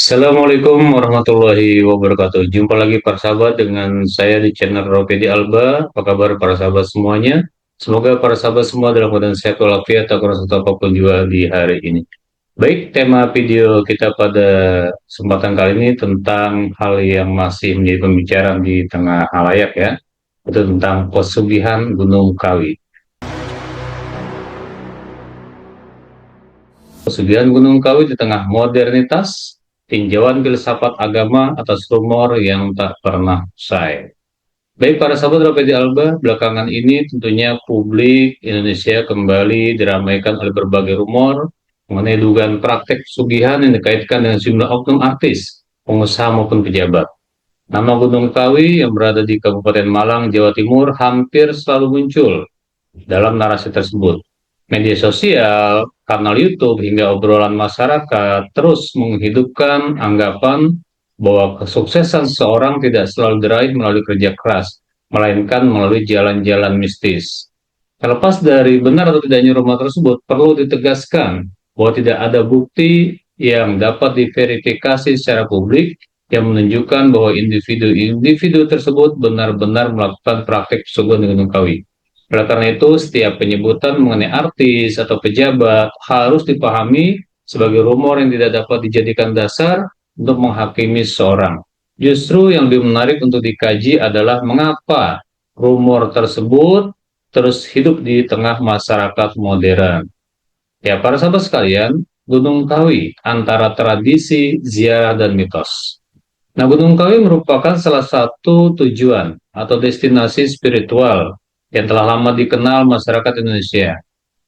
Assalamualaikum warahmatullahi wabarakatuh. Jumpa lagi para sahabat dengan saya di channel Rocky Alba. Apa kabar para sahabat semuanya? Semoga para sahabat semua dalam keadaan sehat walafiat tak kurang satu apapun juga di hari ini. Baik, tema video kita pada kesempatan kali ini tentang hal yang masih menjadi pembicaraan di tengah halayak ya, itu tentang pesugihan Gunung Kawi. Pesugihan Gunung Kawi di tengah modernitas, tinjauan filsafat agama atas rumor yang tak pernah usai. Baik para sahabat Rapidi Alba, belakangan ini tentunya publik Indonesia kembali diramaikan oleh berbagai rumor mengenai dugaan praktek pesugihan yang dikaitkan dengan sejumlah oknum artis, pengusaha maupun pejabat. Nama Gunung Kawi yang berada di Kabupaten Malang, Jawa Timur hampir selalu muncul dalam narasi tersebut. Media sosial, kanal YouTube, hingga obrolan masyarakat terus menghidupkan anggapan bahwa kesuksesan seseorang tidak selalu diraih melalui kerja keras, melainkan melalui jalan-jalan mistis. Terlepas dari benar atau tidaknya rumor tersebut, perlu ditegaskan bahwa tidak ada bukti yang dapat diverifikasi secara publik yang menunjukkan bahwa individu-individu tersebut benar-benar melakukan praktik pesugihan di Gunung Kawi. Oleh karena itu, setiap penyebutan mengenai artis atau pejabat harus dipahami sebagai rumor yang tidak dapat dijadikan dasar untuk menghakimi seseorang. Justru yang lebih menarik untuk dikaji adalah mengapa rumor tersebut terus hidup di tengah masyarakat modern. Ya, para sahabat sekalian, Gunung Kawi antara tradisi, ziarah, dan mitos. Nah, Gunung Kawi merupakan salah satu tujuan atau destinasi spiritual yang telah lama dikenal masyarakat Indonesia.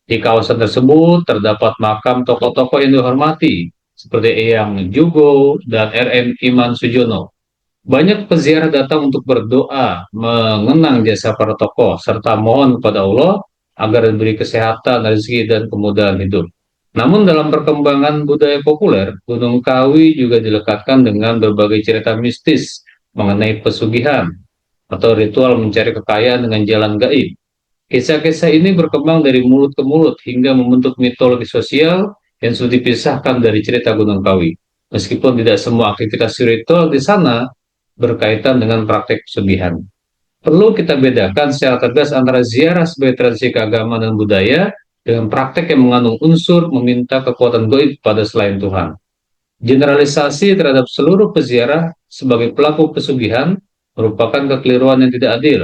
Di kawasan tersebut terdapat makam tokoh-tokoh yang dihormati, seperti Eyang Jugo dan R.M. Iman Sujono. Banyak peziarah datang untuk berdoa, mengenang jasa para tokoh, serta mohon kepada Allah agar diberi kesehatan, rezeki, dan kemudahan hidup. Namun dalam perkembangan budaya populer, Gunung Kawi juga dilekatkan dengan berbagai cerita mistis mengenai pesugihan atau ritual mencari kekayaan dengan jalan gaib. Kisah-kisah ini berkembang dari mulut ke mulut hingga membentuk mitologi sosial yang sudah dipisahkan dari cerita Gunung Kawi. Meskipun tidak semua aktivitas spiritual di sana berkaitan dengan praktek pesugihan. Perlu kita bedakan secara tegas antara ziarah sebagai tradisi keagamaan dan budaya dengan praktek yang mengandung unsur meminta kekuatan gaib pada selain Tuhan. Generalisasi terhadap seluruh peziarah sebagai pelaku pesugihan merupakan kekeliruan yang tidak adil.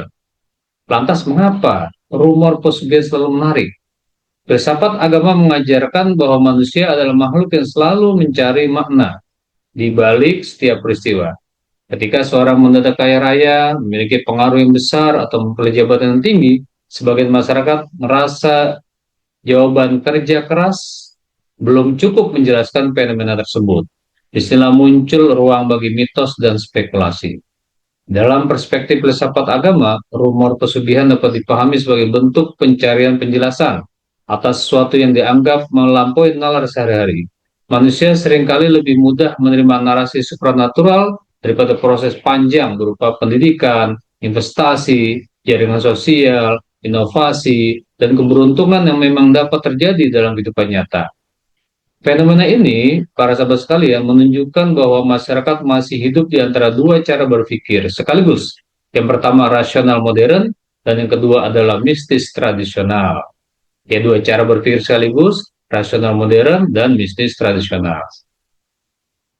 Lantas mengapa rumor pesugihan selalu menarik? Filsafat agama mengajarkan bahwa manusia adalah makhluk yang selalu mencari makna di balik setiap peristiwa. Ketika seorang mendadak kaya raya, memiliki pengaruh yang besar atau memperoleh jabatan yang tinggi, sebagian masyarakat merasa jawaban kerja keras belum cukup menjelaskan fenomena tersebut. Istilah muncul ruang bagi mitos dan spekulasi. Dalam perspektif filsafat agama, rumor pesugihan dapat dipahami sebagai bentuk pencarian penjelasan atas sesuatu yang dianggap melampaui nalar sehari-hari. Manusia seringkali lebih mudah menerima narasi supranatural daripada proses panjang berupa pendidikan, investasi, jaringan sosial, inovasi, dan keberuntungan yang memang dapat terjadi dalam kehidupan nyata. Fenomena ini, para sahabat sekalian, menunjukkan bahwa masyarakat masih hidup di antara dua cara berpikir sekaligus. Yang pertama rasional modern, dan yang kedua adalah mistis tradisional. Ya, dua cara berpikir sekaligus, rasional modern dan mistis tradisional.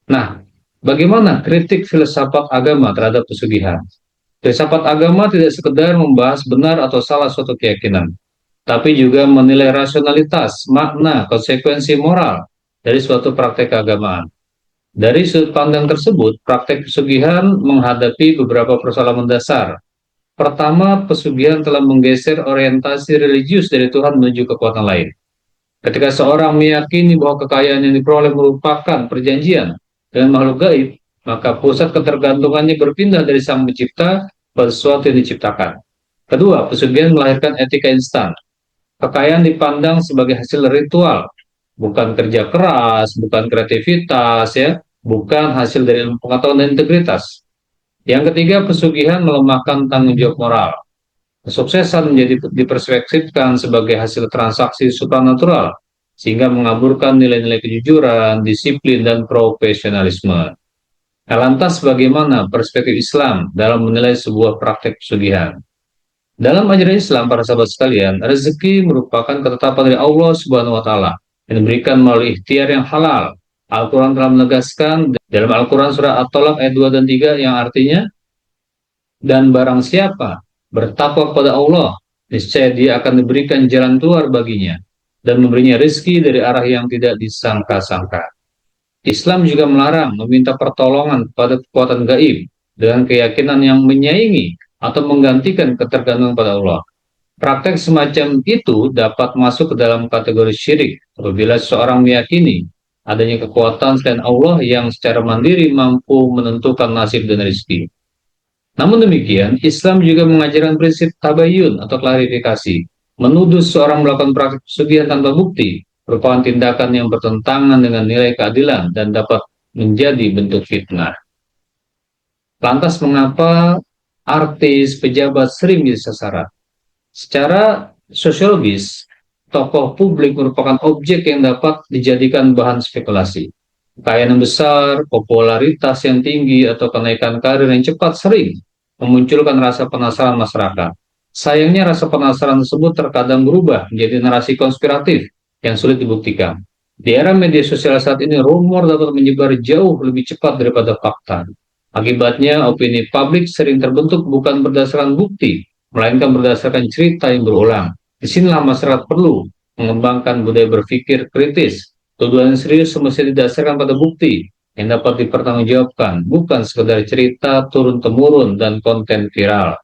Nah, bagaimana kritik filsafat agama terhadap pesugihan? Filsafat agama tidak sekedar membahas benar atau salah suatu keyakinan, tapi juga menilai rasionalitas, makna, konsekuensi moral dari suatu praktek keagamaan. Dari sudut pandang tersebut, praktek pesugihan menghadapi beberapa persoalan mendasar. Pertama, pesugihan telah menggeser orientasi religius dari Tuhan menuju kekuatan lain. Ketika seorang meyakini bahwa kekayaan yang diperoleh merupakan perjanjian dengan makhluk gaib, maka pusat ketergantungannya berpindah dari Sang Pencipta pada sesuatu yang diciptakan. Kedua, pesugihan melahirkan etika instan. Kekayaan dipandang sebagai hasil ritual, bukan kerja keras, bukan kreativitas, ya, bukan hasil dari ilmu pengetahuan dan integritas. Yang ketiga, pesugihan melemahkan tanggung jawab moral. Kesuksesan menjadi diperspektifkan sebagai hasil transaksi supranatural, sehingga mengaburkan nilai-nilai kejujuran, disiplin, dan profesionalisme. Nah, lantas bagaimana perspektif Islam dalam menilai sebuah praktek pesugihan? Dalam ajaran Islam, para sahabat sekalian, rezeki merupakan ketetapan dari Allah Subhanahu wa Ta'ala yang diberikan melalui ikhtiar yang halal. Al-Quran telah menegaskan dalam Al-Quran surah At-Tolak ayat 2 dan 3 yang artinya, dan barang siapa bertakwa kepada Allah, niscaya dia akan diberikan jalan keluar baginya dan memberinya rezeki dari arah yang tidak disangka-sangka. Islam juga melarang meminta pertolongan pada kekuatan gaib dengan keyakinan yang menyaingi atau menggantikan ketergantungan pada Allah. Praktek semacam itu dapat masuk ke dalam kategori syirik apabila seseorang meyakini adanya kekuatan selain Allah yang secara mandiri mampu menentukan nasib dan rezeki. Namun demikian, Islam juga mengajarkan prinsip tabayun atau klarifikasi. Menuduh seorang melakukan praktik pesugihan tanpa bukti merupakan tindakan yang bertentangan dengan nilai keadilan dan dapat menjadi bentuk fitnah. Lantas mengapa artis, pejabat sering jadi sasaran? Secara sosiologis, tokoh publik merupakan objek yang dapat dijadikan bahan spekulasi. Kekayaan yang besar, popularitas yang tinggi, atau kenaikan karir yang cepat sering memunculkan rasa penasaran masyarakat. Sayangnya rasa penasaran tersebut terkadang berubah menjadi narasi konspiratif yang sulit dibuktikan. Di era media sosial saat ini, rumor dapat menyebar jauh lebih cepat daripada fakta. Akibatnya, opini publik sering terbentuk bukan berdasarkan bukti, melainkan berdasarkan cerita yang berulang. Disinilah masyarakat perlu mengembangkan budaya berpikir kritis. Tuduhan serius semestinya didasarkan pada bukti yang dapat dipertanggungjawabkan, bukan sekedar cerita turun-temurun dan konten viral.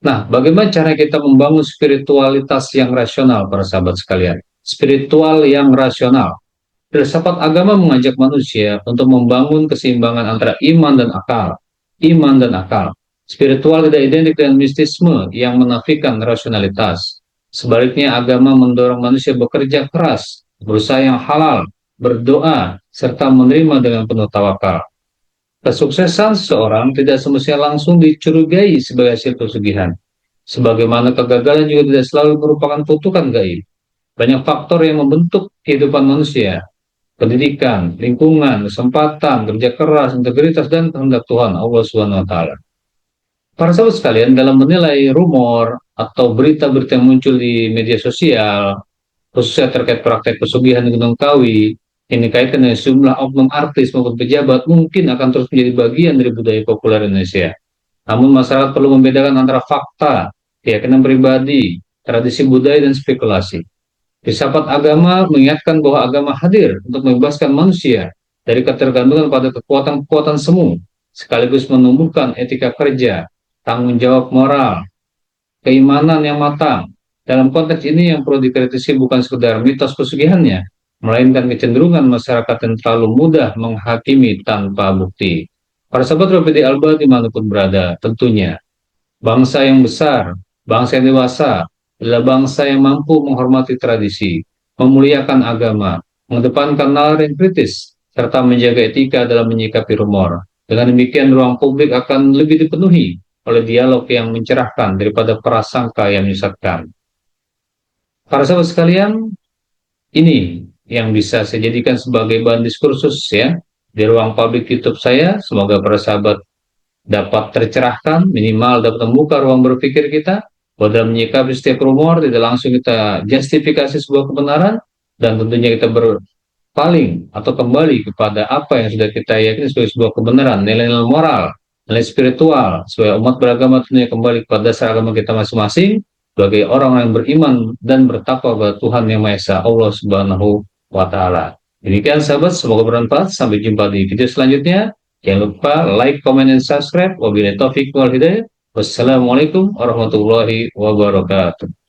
Nah, bagaimana cara kita membangun spiritualitas yang rasional, para sahabat sekalian? Spiritual yang rasional. Filsafat agama mengajak manusia untuk membangun keseimbangan antara iman dan akal. Iman dan akal. Spiritual tidak identik dengan mistisme yang menafikan rasionalitas. Sebaliknya, agama mendorong manusia bekerja keras, berusaha yang halal, berdoa, serta menerima dengan penuh tawakal. Kesuksesan seseorang tidak semestinya langsung dicurigai sebagai hasil pesugihan. Sebagaimana kegagalan juga tidak selalu merupakan kutukan gaib. Banyak faktor yang membentuk kehidupan manusia. Pendidikan, lingkungan, kesempatan, kerja keras, integritas, dan kehendak Tuhan Allah Subhanahu wa Ta'ala. Para sahabat sekalian, dalam menilai rumor atau berita-berita yang muncul di media sosial, khususnya terkait praktek pesugihan di Gunung Kawi, yang dikaitkan dengan sejumlah oknum artis maupun pejabat, mungkin akan terus menjadi bagian dari budaya populer Indonesia. Namun masyarakat perlu membedakan antara fakta, keyakinan pribadi, tradisi budaya, dan spekulasi. Filsafat agama mengingatkan bahwa agama hadir untuk membebaskan manusia dari ketergantungan pada kekuatan-kekuatan semu, sekaligus menumbuhkan etika kerja, tanggung jawab moral, keimanan yang matang. Dalam konteks ini yang perlu dikritisi bukan sekedar mitos pesugihannya, melainkan kecenderungan masyarakat yang terlalu mudah menghakimi tanpa bukti. Para sahabat Rapi Alba dimanapun berada, tentunya bangsa yang besar, bangsa yang dewasa, adalah bangsa yang mampu menghormati tradisi, memuliakan agama, mengedepankan nalar yang kritis, serta menjaga etika dalam menyikapi rumor. Dengan demikian, ruang publik akan lebih dipenuhi oleh dialog yang mencerahkan daripada prasangka yang menyesatkan. Para sahabat sekalian, ini yang bisa saya jadikan sebagai bahan diskursus ya di ruang publik YouTube saya. Semoga para sahabat dapat tercerahkan, minimal dapat membuka ruang berpikir kita, bahwa dalam menyikapi setiap rumor tidak langsung kita justifikasi sebuah kebenaran, dan tentunya kita berpaling atau kembali kepada apa yang sudah kita yakini sebagai sebuah kebenaran, nilai-nilai moral, nilai spiritual, supaya umat beragama tentunya kembali kepada dasar agama kita masing-masing sebagai orang yang beriman dan bertakwa kepada Tuhan Yang Maha Esa, Allah Subhanahu wa Ta'ala. Demikian sahabat, semoga bermanfaat. Sampai jumpa di video selanjutnya. Jangan lupa like, comment, dan subscribe. Wabillahi taufiq wal hidayah. Wassalamualaikum warahmatullahi wabarakatuh.